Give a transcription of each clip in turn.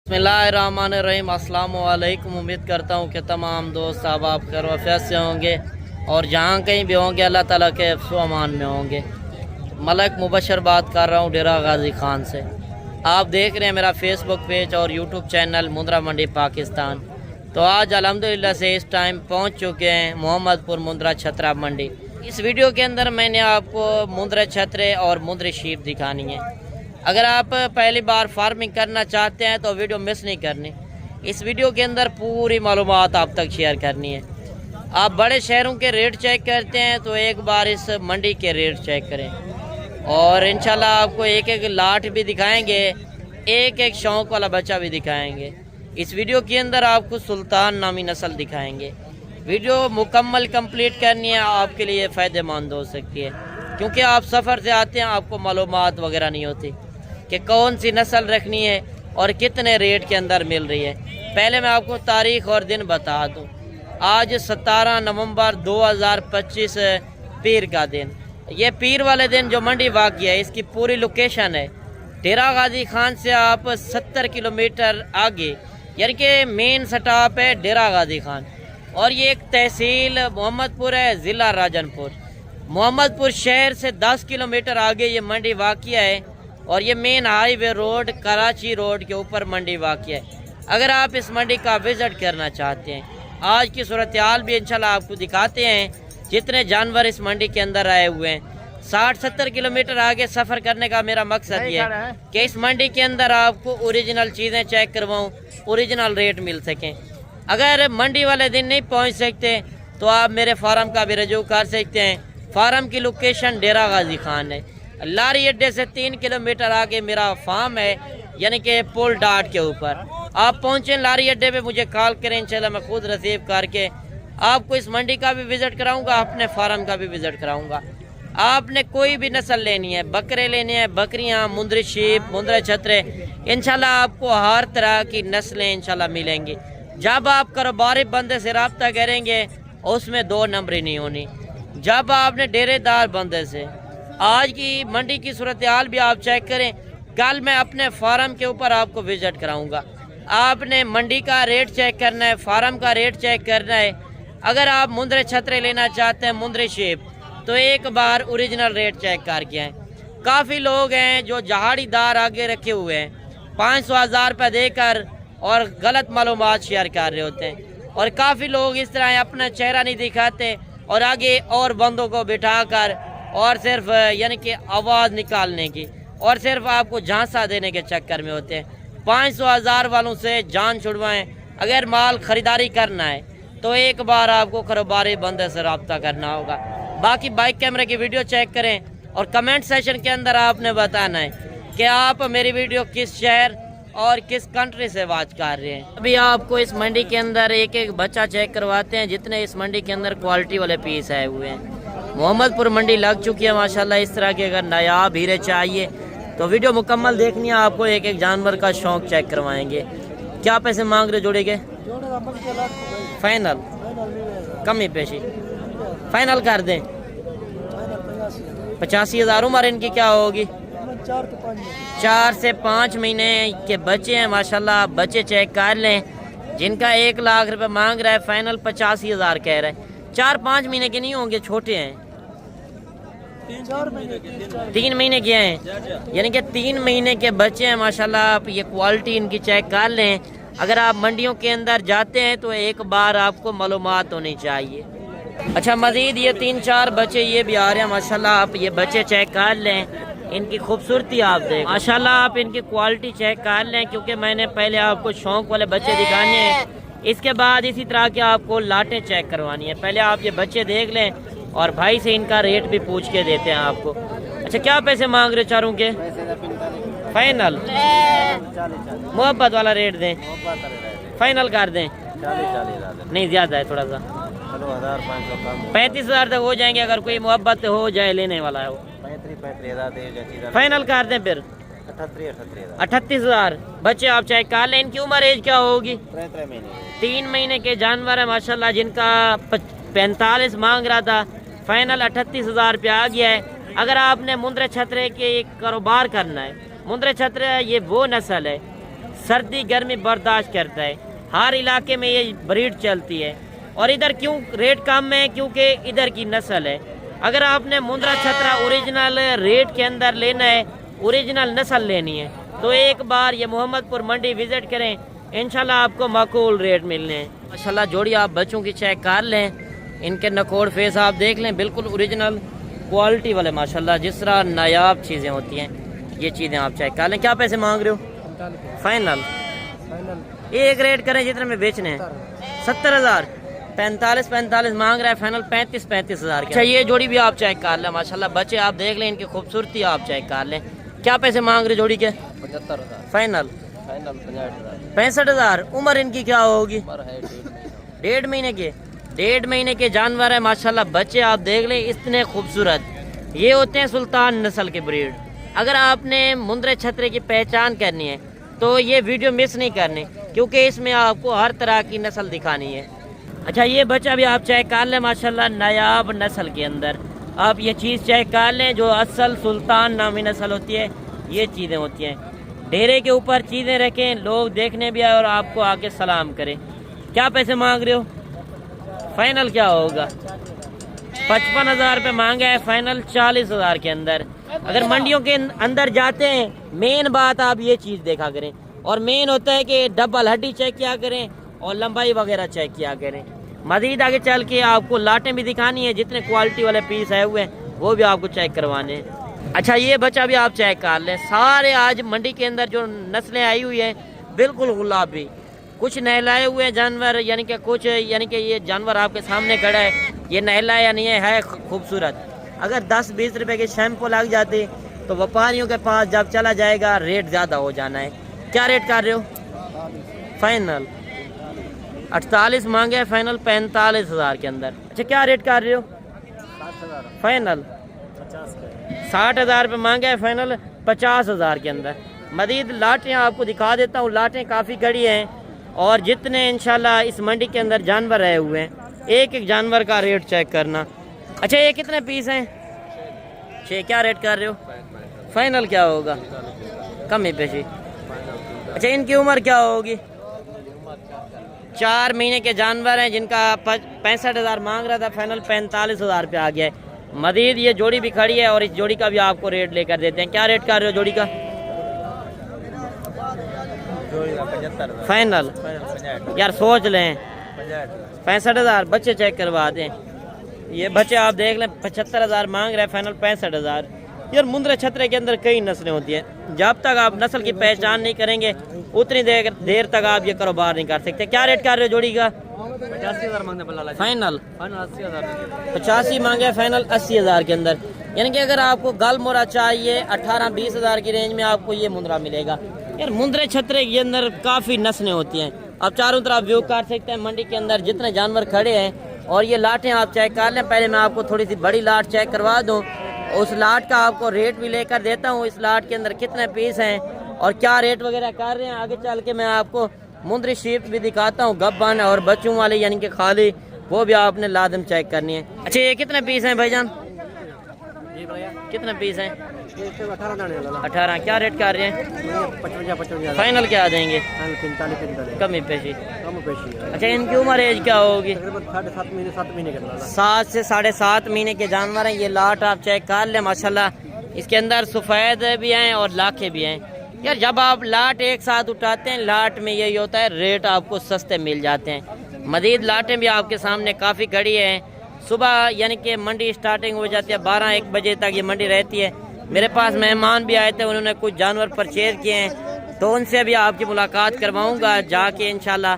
बिस्मिल्लाहिर्रहमानिर्रहीम। अस्सलाम वालेकुम। उम्मीद करता हूँ कि तमाम दोस्त आप खैर वफ़ियत से होंगे और जहाँ कहीं भी होंगे अल्लाह ताला के हिफ्ज़ व अमान में होंगे। मलक मुबशर बात कर रहा हूँ डेरा गाजी खान से। आप देख रहे हैं मेरा फेसबुक पेज और यूट्यूब चैनल मुंद्रा मंडी पाकिस्तान। तो आज अल्हम्दुलिल्लाह से इस टाइम पहुँच चुके हैं मोहम्मदपुर मुंद्रा छतरा मंडी। इस वीडियो के अंदर मैंने आपको मुंद्रा छतरे और मुंद्री शीप दिखानी है। अगर आप पहली बार फार्मिंग करना चाहते हैं तो वीडियो मिस नहीं करनी। इस वीडियो के अंदर पूरी मालूमात आप तक शेयर करनी है। आप बड़े शहरों के रेट चेक करते हैं तो एक बार इस मंडी के रेट चेक करें और इंशाल्लाह आपको एक एक लाट भी दिखाएंगे, एक एक शौक वाला बच्चा भी दिखाएंगे। इस वीडियो के अंदर आपको सुल्तान नामी नस्ल दिखाएंगे। वीडियो मुकम्मल कंप्लीट करनी है, आपके लिए फ़ायदेमंद हो सकती है क्योंकि आप सफ़र से आते हैं, आपको मालूमात वगैरह नहीं होती कि कौन सी नस्ल रखनी है और कितने रेट के अंदर मिल रही है। पहले मैं आपको तारीख़ और दिन बता दूं। आज 17 नवंबर 2025 पीर का दिन। ये पीर वाले दिन जो मंडी वाक़िया है इसकी पूरी लोकेशन है डेरा गाजी खान से आप 70 किलोमीटर आगे, यानी कि मेन स्टॉप है डेरा गाजी खान। और ये एक तहसील मोहम्मदपुर है, ज़िला राजनपुर। मोहम्मदपुर शहर से 10 किलोमीटर आगे ये मंडी वाक़िया है और ये main highway road Karachi road के ऊपर मंडी वाक़िया है। अगर आप इस मंडी का विज़िट करना चाहते हैं, आज की सूरत हाल भी इंशाल्लाह आपको दिखाते हैं। जितने जानवर इस मंडी के अंदर आए हुए हैं, 60-70 किलोमीटर आगे सफ़र करने का मेरा मकसद ये है कि इस मंडी के अंदर आपको ओरिजिनल चीज़ें चेक करवाऊँ, ओरिजिनल रेट मिल सकें। अगर मंडी वाले दिन नहीं पहुँच सकते तो आप मेरे फार्म का भी रजू कर सकते हैं। फार्म की लोकेशन डेरा गाजी खान है। लारी अड्डे से 3 किलोमीटर आगे मेरा फार्म है, यानी कि पुल डाट के ऊपर। आप पहुँचें लारी अड्डे पे, मुझे कॉल करें, इंशाल्लाह मैं खुद रिसीव करके आपको इस मंडी का भी विज़िट कराऊंगा, अपने फार्म का भी विज़िट कराऊंगा। आपने कोई भी नस्ल लेनी है, बकरे लेने हैं, बकरियां, मुंद्री शीप, मुंद्रा छतरे, इंशाल्लाह आपको हर तरह की नस्लें इंशाल्लाह मिलेंगी। जब आप कारोबारी बंदे से रब्ता करेंगे उसमें 2 नंबरी नहीं होनी। जब आपने डेरेदार बंदे से, आज की मंडी की सूरत हाल भी आप चेक करें। कल मैं अपने फार्म के ऊपर आपको विज़िट कराऊंगा। आपने मंडी का रेट चेक करना है, फार्म का रेट चेक करना है। अगर आप मुंद्रे छतरे लेना चाहते हैं, मुंद्री शेप, तो एक बार ओरिजिनल रेट चेक करके आएँ। काफ़ी लोग हैं जो जहाड़ीदार आगे रखे हुए हैं, 500,000 रुपये देकर और गलत मालूमात शेयर कर रहे होते हैं। और काफ़ी लोग इस तरह अपना चेहरा नहीं दिखाते और आगे और बंदों को बिठाकर और सिर्फ यानी कि आवाज़ निकालने की और सिर्फ आपको झांसा देने के चक्कर में होते हैं। 500,000 वालों से जान छुड़वाएं। अगर माल ख़रीदारी करना है तो एक बार आपको कारोबारी बंदे से रब्ता करना होगा। बाकी बाइक कैमरे की वीडियो चेक करें और कमेंट सेशन के अंदर आपने बताना है कि आप मेरी वीडियो किस शहर और किस कंट्री से वाच कर रहे हैं। अभी आपको इस मंडी के अंदर एक एक बच्चा चेक करवाते हैं, जितने इस मंडी के अंदर क्वालिटी वाले पीस आए हुए हैं। मोहम्मदपुर मंडी लग चुकी है माशाल्लाह। इस तरह के अगर नायाब हीरे चाहिए तो वीडियो मुकम्मल देखनी है। आपको एक एक जानवर का शौक चेक करवाएंगे। क्या पैसे मांग रहे जोड़े के? फाइनल कम ही पेशी फाइनल कर दें। 85,000 उम्र इनकी क्या होगी? 4 से 5 महीने के बच्चे हैं माशाल्लाह। बच्चे चेक कर लें। जिनका 1 लाख रुपए मांग रहा है, फाइनल 85,000 कह रहा है। 4-5 महीने के नहीं होंगे, छोटे हैं। 3 महीने के हैं, यानी कि 3 महीने के बच्चे हैं माशाल्लाह। आप ये क्वालिटी इनकी चेक कर लें। अगर आप मंडियों के अंदर जाते हैं तो एक बार आपको मालूमात होनी चाहिए। अच्छा, मज़ीद ये 3-4 बच्चे ये भी आ रहे हैं माशाल्लाह। आप ये बच्चे चेक कर लें, इनकी खूबसूरती आप देखें माशाल्लाह। आप इनकी क्वालिटी चेक कर लें क्योंकि मैंने पहले आपको शौक वाले बच्चे दिखाने हैं, इसके बाद इसी तरह के आपको लाटें चेक करवानी है। पहले आप ये बच्चे देख लें और भाई से इनका रेट भी पूछ के देते हैं आपको। अच्छा, क्या पैसे मांग रहे चारों के? फाइनल मोहब्बत वाला रेट दें, फाइनल कर दें। नहीं ज़्यादा है थोड़ा सा, 35,000 तक हो जाएंगे। अगर कोई मोहब्बत हो जाए लेने वाला है वो, 35 फाइनल कर दें। फिर 38,000। बच्चे आप चेक कर लें। इनकी उम्र एज क्या होगी? 3 महीने के जानवर है माशाल्लाह। जिनका 45 मांग रहा था, फाइनल 38,000 रुपया आ गया है। अगर आपने मुंद्रा छतरे के कारोबार करना है, मुंद्रा छतरा ये वो नस्ल है सर्दी गर्मी बर्दाश्त करता है। हर इलाके में ये ब्रीड चलती है। और इधर क्यों रेट कम है? क्योंकि इधर की नस्ल है। अगर आपने मुंद्रा छतरा ओरिजिनल रेट के अंदर लेना है, ओरिजिनल नस्ल लेनी है, तो एक बार ये मोहम्मदपुर मंडी विजिट करें, इंशाल्लाह आपको माकूल रेट मिलने हैं। माशाल्लाह जोड़ी आप बच्चों की चेक कर लें, इनके नकोड़ फेस आप देख लें, बिल्कुल ओरिजिनल क्वालिटी वाले माशाल्लाह, जिस तरह नायाब चीज़ें होती हैं ये चीज़ें आप चेक कर लें। क्या पैसे मांग रहे हो? फाइनल एक रेट करें जितने में बेचने हैं। 70,000 45 मांग रहा है, फाइनल 35 हज़ार। अच्छा ये जोड़ी भी आप चेक कर लें माशाल्लाह, बच्चे आप देख लें, इनकी खूबसूरती आप चेक कर लें। क्या पैसे मांग रहे जोड़ी के? 75,000 फाइनल 65,000। 65,000। उम्र इनकी क्या होगी? 1.5 महीने के जानवर है माशाल्लाह। बच्चे आप देख लें, इतने खूबसूरत। ये होते हैं सुल्तान नस्ल के ब्रीड। अगर आपने मुंद्रे छतरे की पहचान करनी है तो ये वीडियो मिस नहीं करनी, क्योंकि इसमें आपको हर तरह की नस्ल दिखानी है। अच्छा ये बच्चा भी आप चेक कर लें माशाल्लाह, नायाब नस्ल के अंदर आप ये चीज़ चेक कर लें, जो असल सुल्तान नामी नस्ल होती है, ये चीज़ें होती हैं। डेरे के ऊपर चीज़ें रखें, लोग देखने भी आए और आपको आके सलाम करें। क्या पैसे मांग रहे हो? फाइनल क्या होगा? 55,000 रुपये मांगा है, फाइनल 40,000 के अंदर। अगर मंडियों के अंदर जाते हैं, मेन बात आप ये चीज़ देखा करें, और मेन होता है कि डबल हड्डी चेक किया करें और लंबाई वगैरह चेक किया करें। मजीद आगे चल के आपको लाटें भी दिखानी है, जितने क्वालिटी वाले पीस आए हुए हैं वो भी आपको चेक करवाने हैं। अच्छा ये बच्चा भी आप चेक कर लें। सारे आज मंडी के अंदर जो नस्लें आई हुई है बिल्कुल गुलाबी, कुछ नहलाए हुए जानवर, यानी कि कुछ यानी कि ये जानवर आपके सामने खड़ा है, ये नहला या नहीं है खूबसूरत। अगर 10-20 रुपए के शैम्पू लग जाते तो व्यापारियों के पास जब चला जाएगा रेट ज़्यादा हो जाना है। क्या रेट कर रहे हो? फाइनल 48 मांगे है, फाइनल 45,000 के अंदर। अच्छा क्या रेट कर रहे हो? फाइनल 60,000 रुपये मांगे है, फाइनल 50,000 के अंदर। मजीद लाटें आपको दिखा देता हूँ, लाटें काफ़ी कड़ी हैं, और जितने इंशाल्लाह इस मंडी के अंदर जानवर रहे हुए हैं, एक एक जानवर का रेट चेक करना। अच्छा ये कितने पीस हैं? 6। क्या रेट कर रहे हो? फाइनल क्या होगा? कम ही पेशी। अच्छा इनकी उम्र क्या होगी? 4 महीने के जानवर हैं, जिनका 65,000 मांग रहा था, फाइनल 45,000 रुपये आ गया है। मजीद ये जोड़ी भी खड़ी है और इस जोड़ी का भी आपको रेट लेकर देते हैं। क्या रेट कर रहे हो जोड़ी का? फाइनल यार सोच लें 65,000। बच्चे चेक करवा दें, ये बच्चे आप देख लें 75,000 मांग रहे हैं, फाइनल 65,000। यार मुंद्रे छतरे के अंदर कई नस्लें होती हैं, जब तक आप नस्ल की पहचान नहीं करेंगे उतनी देर तक आप ये कारोबार नहीं कर सकते। क्या रेट कर रहे हो जोड़ी का? 85,000 मांगने वाला फाइनल 80,000 85 मांगे, फाइनल 80,000 के अंदर। यानी कि अगर आपको गल मोरा चाहिए 18-20 हज़ार की रेंज में आपको ये मुंद्रा मिलेगा। यार मुंद्रे छतरे के अंदर काफ़ी नस्लें होती हैं, आप चारों तरफ व्यू कर सकते हैं मंडी के अंदर जितने जानवर खड़े हैं। और ये लाटें आप चेक कर लें। पहले मैं आपको थोड़ी सी बड़ी लाट चेक करवा दूँ, उस लाट का आपको रेट भी लेकर देता हूँ, इस लाट के अंदर कितने पीस हैं और क्या रेट वगैरह कर रहे हैं। आगे चल के मैं आपको मुंद्री शीप भी दिखाता हूँ, गब्बन और बच्चों वाले यानी कि खाली, वो भी आपने लाजम चेक करनी है। अच्छा ये कितने पीस हैं भाईजान? कितने पीस हैं? 18। क्या रेट कर रहे हैं? 55। फाइनल क्या देंगे? कमी पेशी। अच्छा इनकी उम्र एज क्या होगी? 7 से 7.5 महीने के जानवर हैं। ये लाट आप चेक कर लें माशाल्लाह, इसके अंदर सफ़ेद भी हैं और लाखे भी हैं। यार जब आप लाट एक साथ उठाते हैं, लाट में यही होता है रेट आपको सस्ते मिल जाते हैं। मजीद लाटें भी आपके सामने काफ़ी खड़ी हैं। सुबह यानी कि मंडी स्टार्टिंग हो जाती है 12-1 बजे तक ये मंडी रहती है। मेरे पास मेहमान भी आए थे, उन्होंने कुछ जानवर परचेज किए हैं, तो उनसे भी आपकी मुलाकात करवाऊंगा जाके इंशाल्लाह,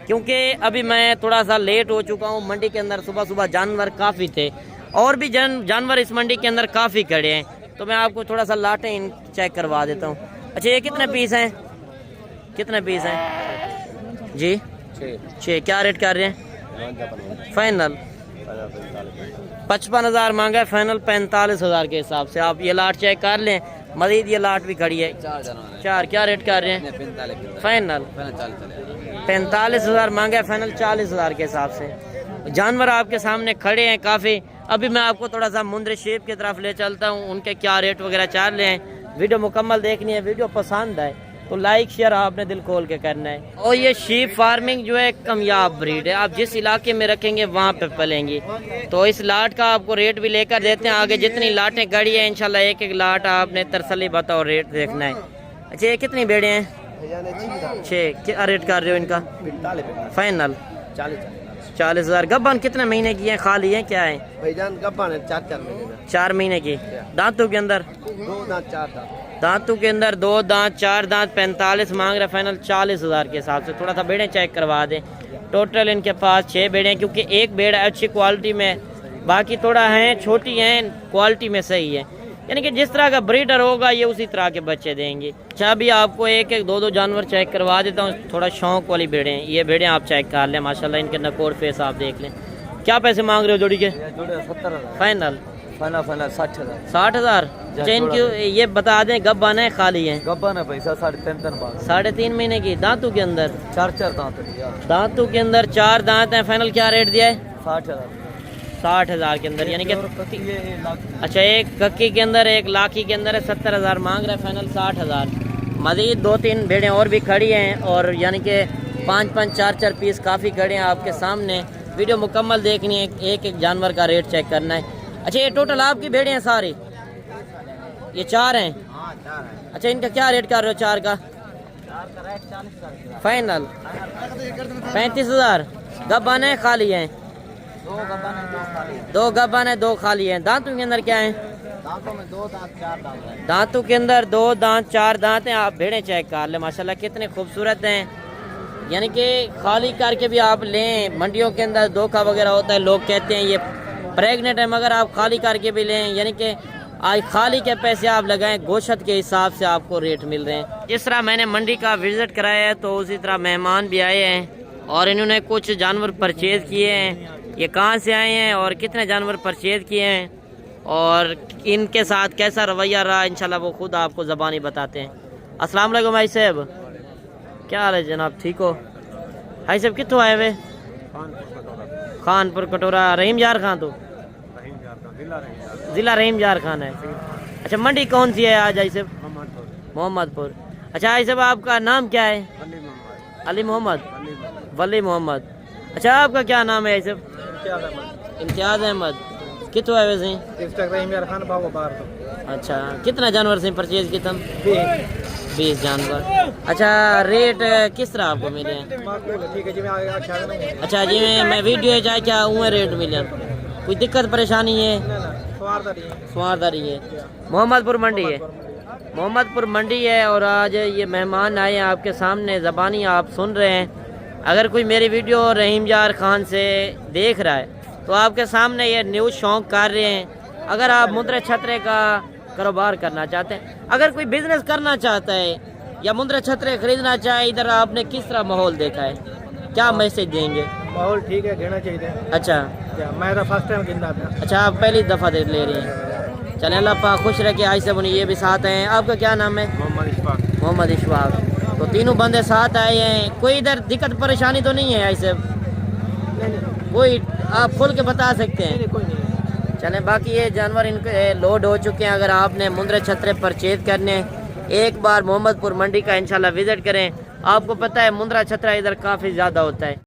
क्योंकि अभी मैं थोड़ा सा लेट हो चुका हूँ। मंडी के अंदर सुबह जानवर काफ़ी थे और भी जानवर इस मंडी के अंदर काफ़ी खड़े हैं, तो मैं आपको थोड़ा सा लाटें चेक करवा देता हूँ। अच्छा ये कितने पीस हैं? कितने पीस हैं जी? 6। क्या रेट कर रहे हैं? फाइनल 55,000 मांगा है, फाइनल 45,000 के हिसाब से। आप ये लाट चेक कर लें। मजीद ये लाट भी खड़ी है 4। क्या रेट कर रहे हैं? फाइनल 45,000 मांगा है, फाइनल 40,000 के हिसाब से। जानवर आपके सामने खड़े हैं काफ़ी। अभी मैं आपको थोड़ा सा मुंद्री शेप की तरफ ले चलता हूँ, उनके क्या रेट वगैरह चल रहे हैं। वीडियो मुकम्मल देखनी है, वीडियो पसंद आए तो लाइक शेयर आपने दिल खोल के करना है। और ये शीप फार्मिंग जो है कामयाब ब्रीड है, आप जिस इलाके में रखेंगे वहाँ पे पलेंगी। तो इस लाट का आपको रेट भी लेकर देते हैं आगे, जितनी लाटें गड़ी है इंशाल्लाह एक एक लाट आपने तसल्ली बताओ रेट देखना है। अच्छा ये कितनी बेड़े हैं? 6। क्या रेट कर रहे हो इनका? फाइनल 40,000। गब्बन कितने महीने की है, खाली है क्या है? भाईजान गब्बन है 4 महीने। 4 महीने की। दांतों के अंदर 2 दांत 4 दांत। दांतों के अंदर 2 दांत 4 दांत। 45 मांग रहा है फाइनल 40,000 के हिसाब से। थोड़ा सा बेड़े चेक करवा दें। टोटल इनके पास 6 बेड़े हैं, क्योंकि एक बेड़ अच्छी क्वालिटी में, बाकी थोड़ा हैं छोटी हैं, क्वालिटी में सही है। यानी कि जिस तरह का ब्रीडर होगा ये उसी तरह के बच्चे देंगे। अच्छा अभी आपको एक एक 2 जानवर चेक करवा देता हूँ, थोड़ा शौक वाली भेड़ें हैं। ये भेड़ें आप चेक कर लें, माशाल्लाह इनके नकोर फेस आप देख लें। क्या पैसे मांग रहे हो जोड़ी के? 70,000 फाइनल 60,000। 60,000। अच्छा इनकी ये बता दें गब्बन है खाली है? गब्बन है पैसा 3.5 3.5 महीने की। दांतों के अंदर 4 दांत। दांतों के अंदर 4 दांत हैं। फाइनल क्या रेट दिया है? 60,000। 60,000 के अंदर, यानी कि अच्छा एक कक्की के अंदर, एक लाखी के अंदर है। 70,000 मांग रहा है फाइनल 60,000। मजीद 2-3 भेड़ें और भी खड़ी हैं, और यानी कि 5-5 4-4 पीस काफ़ी खड़े हैं आपके सामने। वीडियो मुकम्मल देखनी है, एक एक जानवर का रेट चेक करना है। अच्छा ये टोटल आपकी भेड़ें हैं सारी? ये 4 हैं? अच्छा इनका क्या रेट कर रहे हो 4 का? फाइनल 35,000। गब्बन है खाली हैं? 2 गब्बन है 2 खाली हैं। दांतों के अंदर क्या है? दांतों में 2 दांत 4 दांत है। दांतों के अंदर 2 दांत 4 दांत हैं। आप भेड़ें चेक कर ले, माशाल्लाह कितने खूबसूरत हैं। यानी कि खाली करके भी आप लें। मंडियों के अंदर धोखा वगैरह होता है, लोग कहते हैं ये प्रेग्नेंट है, मगर आप खाली करके भी लें। यानी कि आज खाली के पैसे आप लगाएं, गोश्त के हिसाब से आपको रेट मिल रहे हैं। जिस तरह मैंने मंडी का विजिट कराया है, तो उसी तरह मेहमान भी आए हैं और इन्होंने कुछ जानवर परचेज किए हैं। ये कहाँ से आए हैं और कितने जानवर परचेज किए हैं और इनके साथ कैसा रवैया रहा, इंशाल्लाह वो खुद आपको ज़बानी बताते हैं। अस्सलाम वालेकुम भाई साहब, क्या हाल है जनाब, ठीक हो? भाई साहब कितों आए हुए? खानपुर कटोरा। रहीम यार खान? तो ज़िला रहीम यार खान है। अच्छा मंडी कौन सी है आज भाई साहब? मोहम्मदपुर। अच्छा भाई साहब आपका नाम क्या है? अली मोहम्मद, वली मोहम्मद। अच्छा आपका क्या नाम है भाई साहब? इम्तियाज़ अहमद। कितों है वैसे? अच्छा कितना जानवर से परचेज किया तुम? 20 जानवर। अच्छा रेट किस तरह आपको मिले हैं? अच्छा जी मैं वीडियो जाए क्या उमें रेट मिले? कोई दिक्कत परेशानी है? स्वारदारी है। मोहम्मदपुर मंडी है, मोहम्मदपुर मंडी है। और आज ये मेहमान आए हैं आपके सामने, ज़बानी आप सुन रहे हैं। अगर कोई मेरी वीडियो रहीम यार खान से देख रहा है तो आपके सामने ये न्यूज़ शौक कर रहे हैं। अगर आप मुंद्रे छतरे का कारोबार करना चाहते हैं, अगर कोई बिजनेस करना चाहता है या मुंद्रे छतरे खरीदना चाहे, इधर आपने किस तरह माहौल देखा है, क्या मैसेज देंगे? माहौल ठीक है, कहना चाहिए। अच्छा मैं तो फर्स्ट टाइम गिनता था। अच्छा आप पहली दफ़ा देख ले रही हैं। चलें अल्लाह पाक खुश रखे। आई से ये भी साथ हैं। आपका क्या नाम है? मोहम्मद इशफाक। तो तीनों बंदे साथ आए हैं। कोई इधर दिक्कत परेशानी तो नहीं है ऐसे? कोई आप खोल के बता सकते हैं? कोई नहीं। चलें बाकी ये जानवर इनके लोड हो चुके हैं। अगर आपने मुंद्रे छतरे परचेज करने, एक बार मोहम्मदपुर मंडी का इंशाल्लाह विजिट करें। आपको पता है मुंद्रा छतरा इधर काफ़ी ज़्यादा होता है।